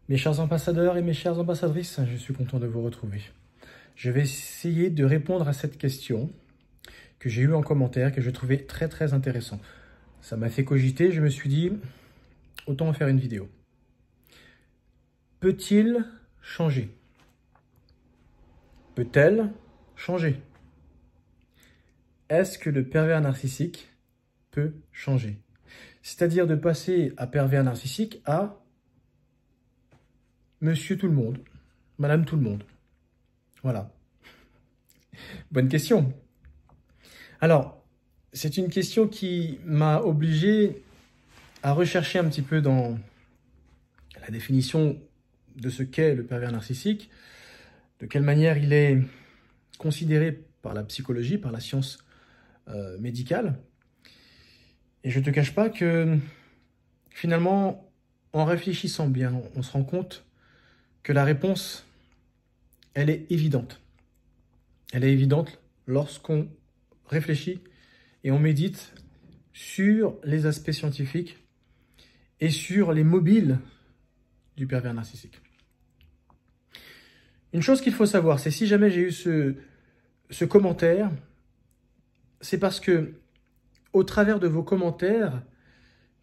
Mes chers ambassadeurs et mes chères ambassadrices, je suis content de vous retrouver. Je vais essayer de répondre à cette question que j'ai eue en commentaire, que je trouvais très intéressant. Ça m'a fait cogiter, je me suis dit, autant en faire une vidéo. Peut-il changer? Peut-elle changer? Est-ce que le pervers narcissique peut changer? C'est-à-dire de passer à pervers narcissique à Monsieur tout le monde, Madame tout le monde. Voilà. Bonne question. Alors, c'est une question qui m'a obligé à rechercher un petit peu dans la définition de ce qu'est le pervers narcissique, de quelle manière il est considéré par la psychologie, par la science médicale. Et je ne te cache pas que finalement, en réfléchissant bien, on se rend compte que la réponse, elle est évidente. Elle est évidente lorsqu'on réfléchit et on médite sur les aspects scientifiques et sur les mobiles du pervers narcissique. Une chose qu'il faut savoir, c'est si jamais j'ai eu ce commentaire, c'est parce que au travers de vos commentaires,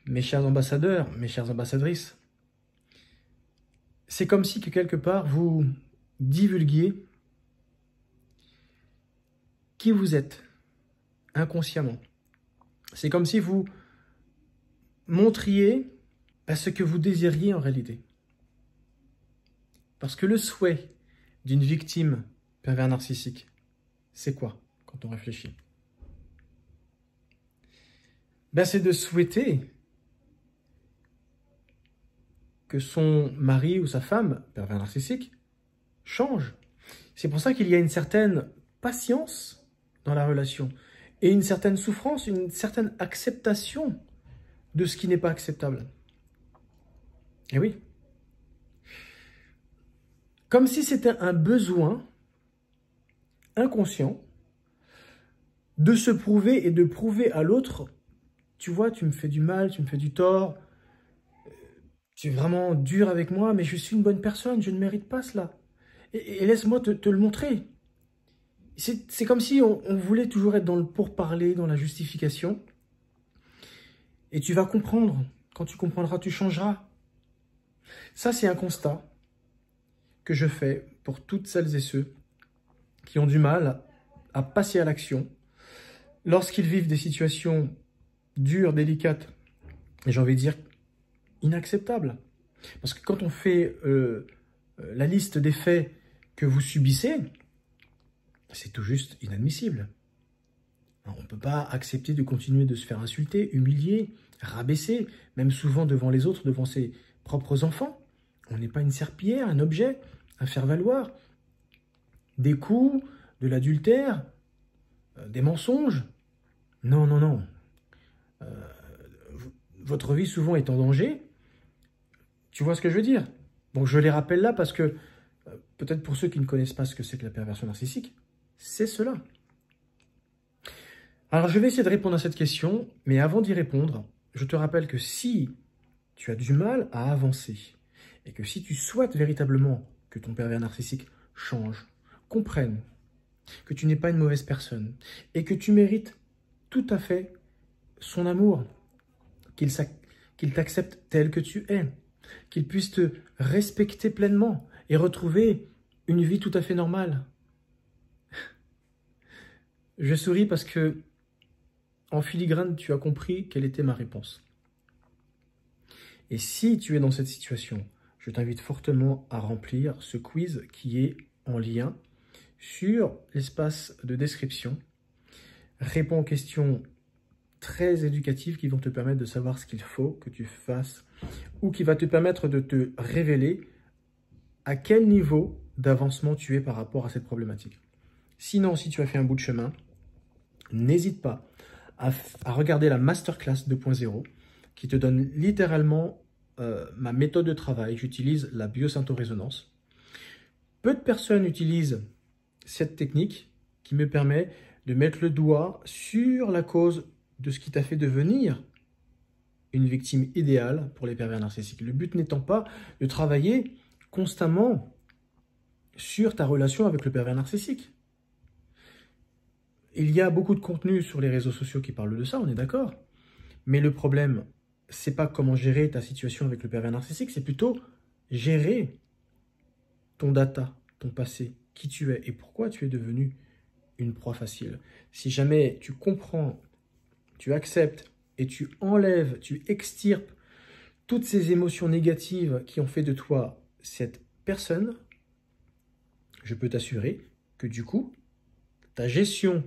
mes chers ambassadeurs, mes chères ambassadrices, c'est comme si que quelque part vous divulguiez qui vous êtes inconsciemment. C'est comme si vous montriez ce que vous désiriez en réalité. Parce que le souhait d'une victime pervers narcissique, c'est quoi quand on réfléchit? C'est de souhaiter que son mari ou sa femme, pervers narcissique, change. C'est pour ça qu'il y a une certaine patience dans la relation et une certaine souffrance, une certaine acceptation de ce qui n'est pas acceptable. Et oui. Comme si c'était un besoin inconscient de se prouver et de prouver à l'autre, tu vois, tu me fais du mal, tu me fais du tort, tu es vraiment dur avec moi, mais je suis une bonne personne, je ne mérite pas cela. Et laisse-moi te le montrer. C'est comme si on voulait toujours être dans le pourparler, dans la justification. Et tu vas comprendre. Quand tu comprendras, tu changeras. Ça, c'est un constat que je fais pour toutes celles et ceux qui ont du mal à passer à l'action lorsqu'ils vivent des situations dures, délicates, et j'ai envie de dire inacceptables. Parce que quand on fait la liste des faits que vous subissez, c'est tout juste inadmissible. Alors, on ne peut pas accepter de continuer de se faire insulter, humilier, rabaisser, même souvent devant les autres, devant ses propres enfants. On n'est pas une serpillière, un objet à faire valoir. Des coups, de l'adultère, des mensonges. Non, non, non. Votre vie souvent est en danger. Tu vois ce que je veux dire? Donc je les rappelle là parce que, peut-être pour ceux qui ne connaissent pas ce que c'est que la perversion narcissique, c'est cela. Alors je vais essayer de répondre à cette question, mais avant d'y répondre, je te rappelle que si tu as du mal à avancer, et que si tu souhaites véritablement que ton pervers narcissique change, comprenne que tu n'es pas une mauvaise personne, et que tu mérites tout à fait son amour, qu'il t'accepte tel que tu es, qu'il puisse te respecter pleinement et retrouver une vie tout à fait normale. Je souris parce que, en filigrane, tu as compris quelle était ma réponse. Et si tu es dans cette situation, je t'invite fortement à remplir ce quiz qui est en lien sur l'espace de description. Réponds aux questions très éducatives qui vont te permettre de savoir ce qu'il faut que tu fasses ou qui va te permettre de te révéler à quel niveau d'avancement tu es par rapport à cette problématique. Sinon, si tu as fait un bout de chemin, n'hésite pas à regarder la Masterclass 2.0 qui te donne littéralement ma méthode de travail. J'utilise la biosyntho-résonance. Peu de personnes utilisent cette technique qui me permet de mettre le doigt sur la cause de ce qui t'a fait devenir une victime idéale pour les pervers narcissiques. Le but n'étant pas de travailler constamment sur ta relation avec le pervers narcissique. Il y a beaucoup de contenu sur les réseaux sociaux qui parlent de ça, on est d'accord. Mais le problème, c'est pas comment gérer ta situation avec le pervers narcissique, c'est plutôt gérer ton data, ton passé, qui tu es et pourquoi tu es devenu une proie facile. Si jamais tu comprends, tu acceptes et tu enlèves, tu extirpes toutes ces émotions négatives qui ont fait de toi cette personne, je peux t'assurer que du coup, ta gestion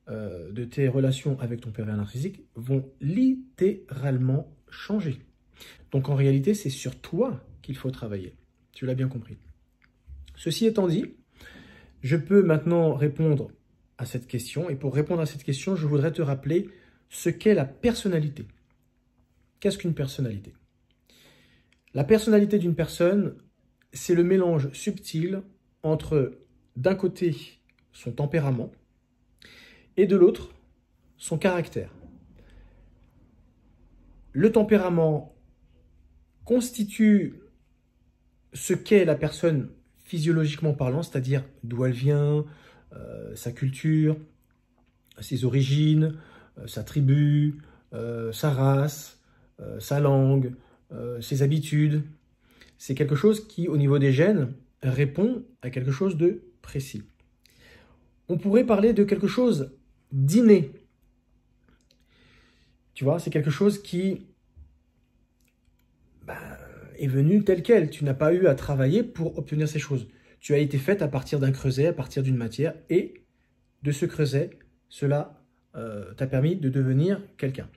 de tes relations avec ton pervers narcissique vont littéralement changer. Donc en réalité, c'est sur toi qu'il faut travailler. Tu l'as bien compris. Ceci étant dit, je peux maintenant répondre à cette question. Et pour répondre à cette question, je voudrais te rappeler ce qu'est la personnalité. Qu'est-ce qu'une personnalité? La personnalité d'une personne, c'est le mélange subtil entre, d'un côté, son tempérament, et de l'autre, son caractère. Le tempérament constitue ce qu'est la personne physiologiquement parlant, c'est-à-dire d'où elle vient, sa culture, ses origines, sa tribu, sa race, sa langue, ses habitudes. C'est quelque chose qui, au niveau des gènes, répond à quelque chose de précis. On pourrait parler de quelque chose d'inné. Tu vois, c'est quelque chose qui est venu tel quel. Tu n'as pas eu à travailler pour obtenir ces choses. Tu as été faite à partir d'un creuset, à partir d'une matière, et de ce creuset, cela t'a permis de devenir quelqu'un.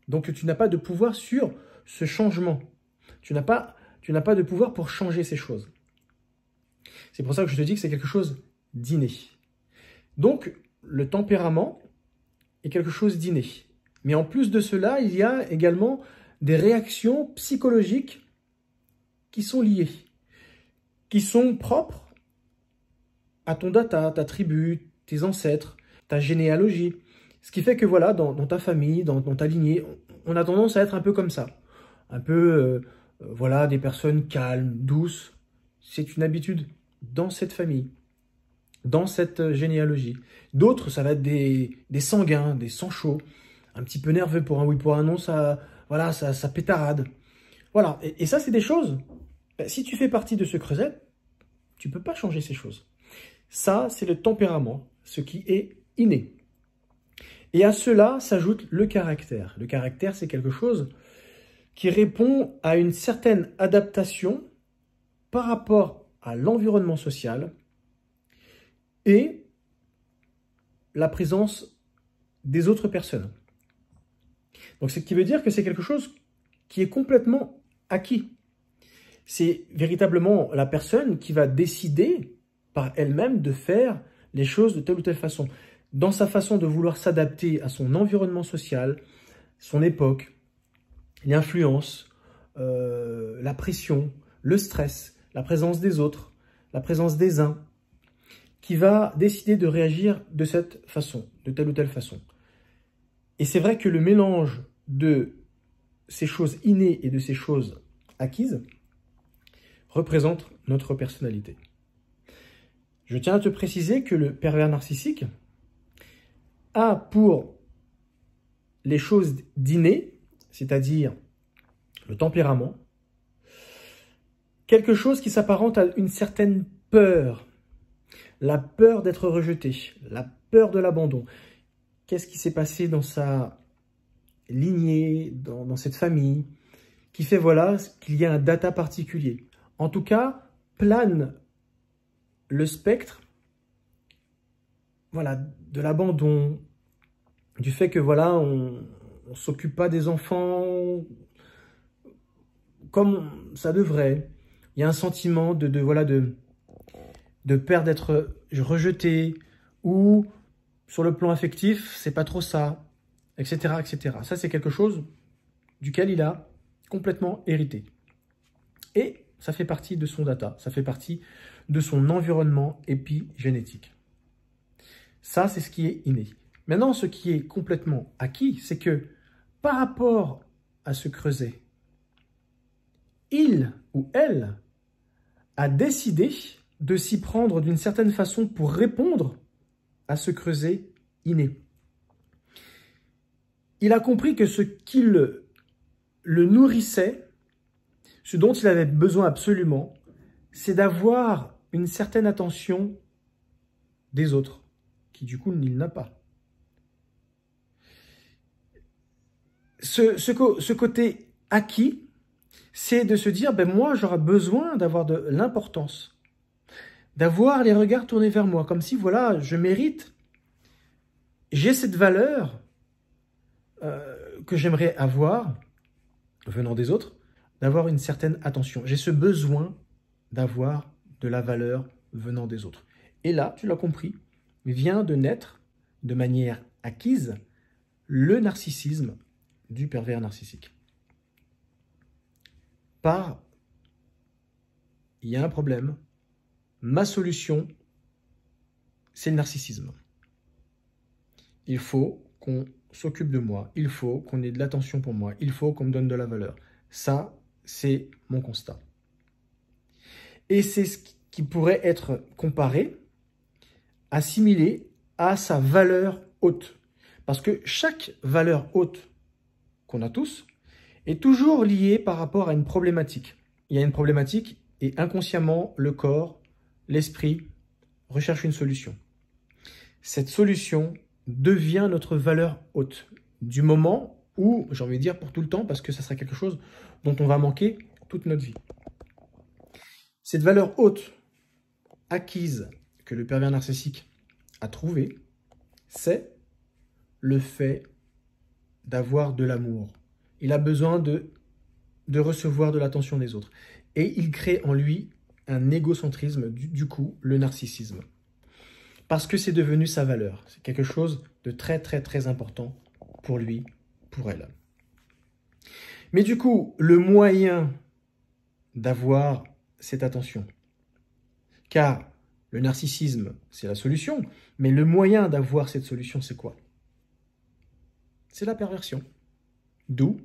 Donc tu n'as pas de pouvoir sur ce changement. Tu n'as pas de pouvoir pour changer ces choses. C'est pour ça que je te dis que c'est quelque chose d'inné. Donc, le tempérament est quelque chose d'inné. Mais en plus de cela, il y a également des réactions psychologiques qui sont liées, qui sont propres à ton data, ta tribu, tes ancêtres, ta généalogie. Ce qui fait que voilà, dans ta famille, dans ta lignée, on a tendance à être un peu comme ça. Un peu, voilà, des personnes calmes, douces. C'est une habitude dans cette famille, dans cette généalogie. D'autres, ça va être des sanguins, des sangs chauds, un petit peu nerveux pour un oui, pour un non, ça, voilà, ça pétarade. Voilà, et ça, c'est des choses. Si tu fais partie de ce creuset, tu ne peux pas changer ces choses. Ça, c'est le tempérament, ce qui est inné. Et à cela s'ajoute le caractère. Le caractère, c'est quelque chose qui répond à une certaine adaptation par rapport à l'environnement social et la présence des autres personnes. Donc, ce qui veut dire que c'est quelque chose qui est complètement acquis. C'est véritablement la personne qui va décider par elle-même de faire les choses de telle ou telle façon. Dans sa façon de vouloir s'adapter à son environnement social, son époque, l'influence, la pression, le stress, la présence des autres, la présence des uns, qui va décider de réagir de cette façon, de telle ou telle façon. Et c'est vrai que le mélange de ces choses innées et de ces choses acquises représente notre personnalité. Je tiens à te préciser que le pervers narcissique a pour les choses d'inné, c'est-à-dire le tempérament, quelque chose qui s'apparente à une certaine peur. La peur d'être rejeté, la peur de l'abandon. Qu'est-ce qui s'est passé dans sa lignée, dans cette famille, qui fait voilà qu'il y a un data particulier. En tout cas, plane le spectre voilà, de l'abandon, du fait que voilà, on ne s'occupe pas des enfants comme ça devrait. Il y a un sentiment de peur d'être rejeté, ou sur le plan affectif, c'est pas trop ça, etc., etc. Ça, c'est quelque chose duquel il a complètement hérité. Et ça fait partie de son data, ça fait partie de son environnement épigénétique. Ça, c'est ce qui est inné. Maintenant, ce qui est complètement acquis, c'est que par rapport à se creuser. Il ou elle a décidé de s'y prendre d'une certaine façon pour répondre à ce creuset inné. Il a compris que ce qui le nourrissait, ce dont il avait besoin absolument, c'est d'avoir une certaine attention des autres, qui du coup il n'a pas. Ce côté acquis, c'est de se dire, ben moi j'aurais besoin d'avoir de l'importance, d'avoir les regards tournés vers moi, comme si voilà, je mérite, j'ai cette valeur que j'aimerais avoir, venant des autres, d'avoir une certaine attention. J'ai ce besoin d'avoir de la valeur venant des autres. Et là, tu l'as compris, vient de naître de manière acquise le narcissisme du pervers narcissique. Il y a un problème, ma solution, c'est le narcissisme. Il faut qu'on s'occupe de moi, il faut qu'on ait de l'attention pour moi, il faut qu'on me donne de la valeur. Ça, c'est mon constat. Et c'est ce qui pourrait être comparé, assimilé à sa valeur haute. Parce que chaque valeur haute qu'on a tous est toujours liée par rapport à une problématique. Il y a une problématique et inconsciemment, le corps, l'esprit recherche une solution. Cette solution devient notre valeur haute du moment où, j'ai envie de dire pour tout le temps, parce que ça sera quelque chose dont on va manquer toute notre vie. Cette valeur haute acquise que le pervers narcissique a trouvée, c'est le fait d'avoir de l'amour. Il a besoin de recevoir de l'attention des autres. Et il crée en lui un égocentrisme, du coup, le narcissisme. Parce que c'est devenu sa valeur. C'est quelque chose de très, très, très important pour lui, pour elle. Mais du coup, le moyen d'avoir cette attention, car le narcissisme, c'est la solution, mais le moyen d'avoir cette solution, c'est quoi? C'est la perversion. D'où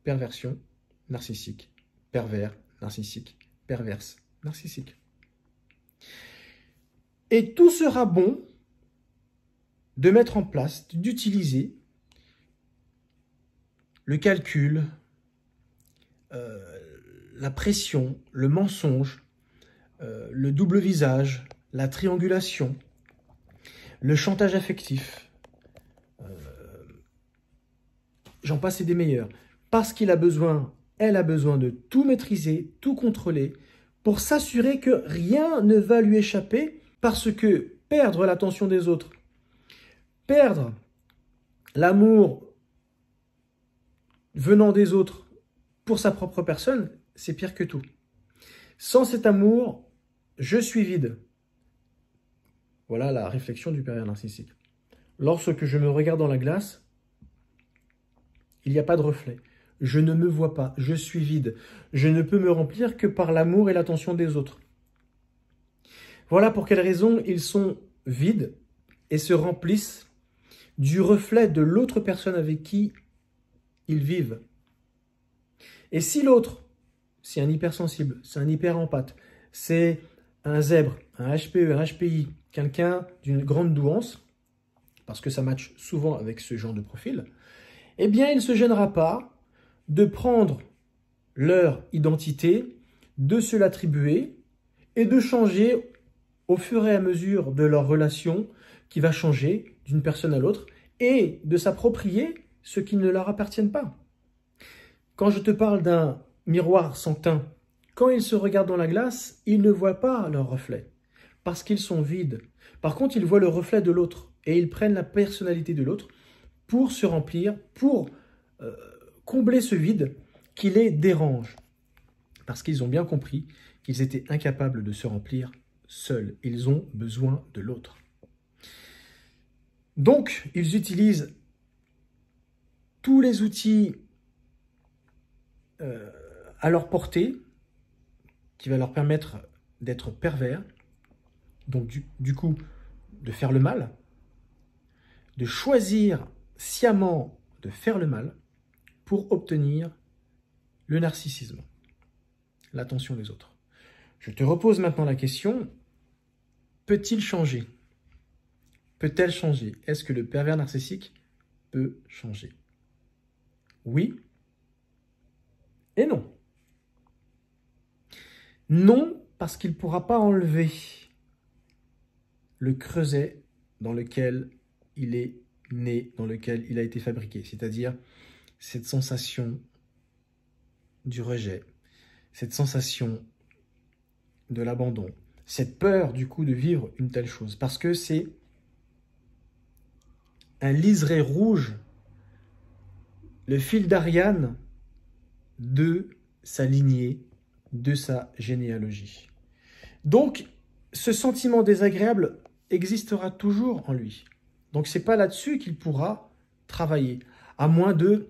perversion narcissique, pervers narcissique, perverse narcissique. Et tout sera bon de mettre en place, d'utiliser le calcul, la pression, le mensonge, le double visage, la triangulation, le chantage affectif. J'en passe et des meilleurs. Parce qu'il a besoin, elle a besoin de tout maîtriser, tout contrôler, pour s'assurer que rien ne va lui échapper, parce que perdre l'attention des autres, perdre l'amour venant des autres pour sa propre personne, c'est pire que tout. Sans cet amour, je suis vide. Voilà la réflexion du pervers narcissique. Lorsque je me regarde dans la glace, il n'y a pas de reflet. Je ne me vois pas, je suis vide. Je ne peux me remplir que par l'amour et l'attention des autres. Voilà pour quelles raisons ils sont vides et se remplissent du reflet de l'autre personne avec qui ils vivent. Et si l'autre, c'est un hypersensible, c'est un hyperempathe, c'est un zèbre, un HPE, un HPI, quelqu'un d'une grande douance, parce que ça matche souvent avec ce genre de profil, eh bien, il ne se gênera pas de prendre leur identité, de se l'attribuer et de changer au fur et à mesure de leur relation qui va changer d'une personne à l'autre et de s'approprier ce qui ne leur appartiennent pas. Quand je te parle d'un miroir sans teint, quand ils se regardent dans la glace, ils ne voient pas leur reflet parce qu'ils sont vides. Par contre, ils voient le reflet de l'autre et ils prennent la personnalité de l'autre pour se remplir, pour combler ce vide qui les dérange. Parce qu'ils ont bien compris qu'ils étaient incapables de se remplir seuls. Ils ont besoin de l'autre. Donc, ils utilisent tous les outils à leur portée qui va leur permettre d'être pervers, donc du coup de faire le mal, de choisir sciemment de faire le mal pour obtenir le narcissisme, l'attention des autres. Je te repose maintenant la question, peut-il changer? Peut-elle changer? Est-ce que le pervers narcissique peut changer? Oui et non. Non, parce qu'il ne pourra pas enlever le creuset dans lequel il est né, dans lequel il a été fabriqué, c'est-à-dire cette sensation du rejet, cette sensation de l'abandon, cette peur du coup de vivre une telle chose, parce que c'est un liseré rouge, le fil d'Ariane de sa lignée, de sa généalogie. Donc, ce sentiment désagréable existera toujours en lui. Donc, ce n'est pas là-dessus qu'il pourra travailler, à moins de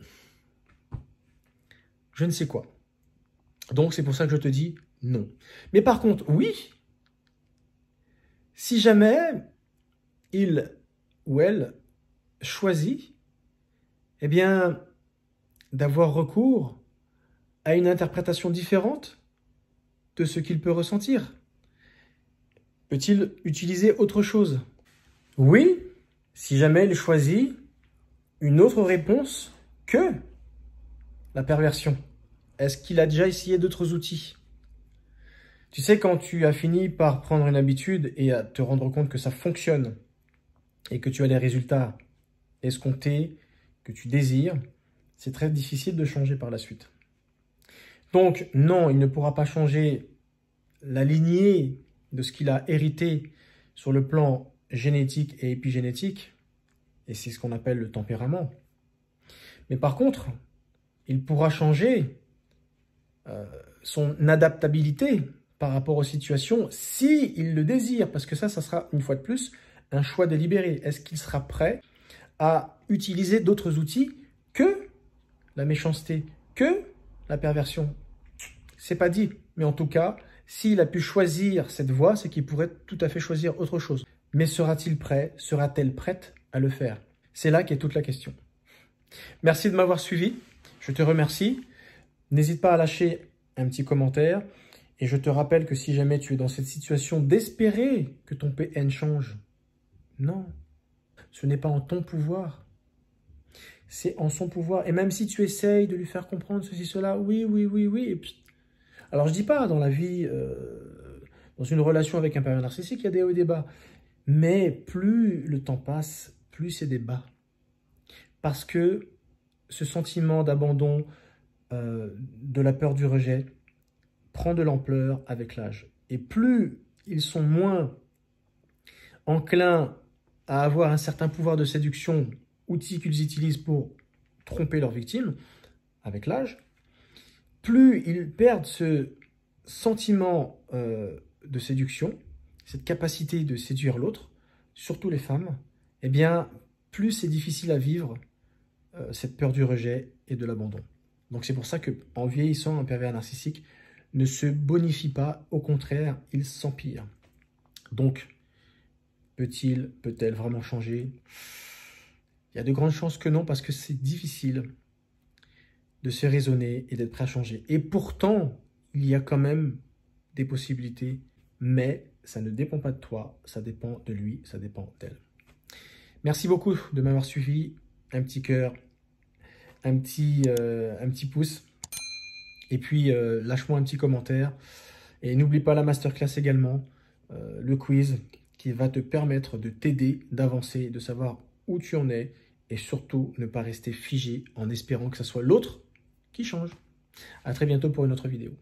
je ne sais quoi. Donc, c'est pour ça que je te dis non. Mais par contre, oui, si jamais il ou elle choisit, eh bien, d'avoir recours à une interprétation différente de ce qu'il peut ressentir. Peut-il utiliser autre chose? Oui, si jamais il choisit une autre réponse que la perversion. Est-ce qu'il a déjà essayé d'autres outils? Tu sais, quand tu as fini par prendre une habitude et à te rendre compte que ça fonctionne et que tu as les résultats escomptés, que tu désires, c'est très difficile de changer par la suite. Donc, non, il ne pourra pas changer la lignée de ce qu'il a hérité sur le plan génétique et épigénétique, et c'est ce qu'on appelle le tempérament. Mais par contre, il pourra changer son adaptabilité par rapport aux situations s'il le désire, parce que ça sera, une fois de plus, un choix délibéré. Est-ce qu'il sera prêt à utiliser d'autres outils que la méchanceté, que la perversion? C'est pas dit, mais en tout cas, s'il a pu choisir cette voie, c'est qu'il pourrait tout à fait choisir autre chose. Mais sera-t-il prêt? Sera-t-elle prête à le faire? C'est là qu'est toute la question. Merci de m'avoir suivi. Je te remercie. N'hésite pas à lâcher un petit commentaire. Et je te rappelle que si jamais tu es dans cette situation d'espérer que ton PN change, non, ce n'est pas en ton pouvoir. C'est en son pouvoir. Et même si tu essayes de lui faire comprendre ceci, cela, oui, et puis... Alors, je dis pas, dans la vie, dans une relation avec un pervers narcissique, il y a des hauts et des bas. Mais plus le temps passe, plus c'est des bas. Parce que ce sentiment d'abandon, de la peur du rejet, prend de l'ampleur avec l'âge. Et plus ils sont moins enclins à avoir un certain pouvoir de séduction, outil qu'ils utilisent pour tromper leurs victimes, avec l'âge, plus ils perdent ce sentiment de séduction, cette capacité de séduire l'autre, surtout les femmes, eh bien, plus c'est difficile à vivre cette peur du rejet et de l'abandon. Donc c'est pour ça qu'en vieillissant, un pervers narcissique ne se bonifie pas, au contraire, il s'empire. Donc, peut-elle vraiment changer? Il y a de grandes chances que non, parce que c'est difficile de se raisonner et d'être prêt à changer. Et pourtant, il y a quand même des possibilités, mais ça ne dépend pas de toi, ça dépend de lui, ça dépend d'elle. Merci beaucoup de m'avoir suivi. Un petit cœur, un petit pouce. Et puis, lâche-moi un petit commentaire. Et n'oublie pas la masterclass également, le quiz qui va te permettre de t'aider, d'avancer, de savoir où tu en es. Et surtout, ne pas rester figé en espérant que ce soit l'autre qui change. À très bientôt pour une autre vidéo.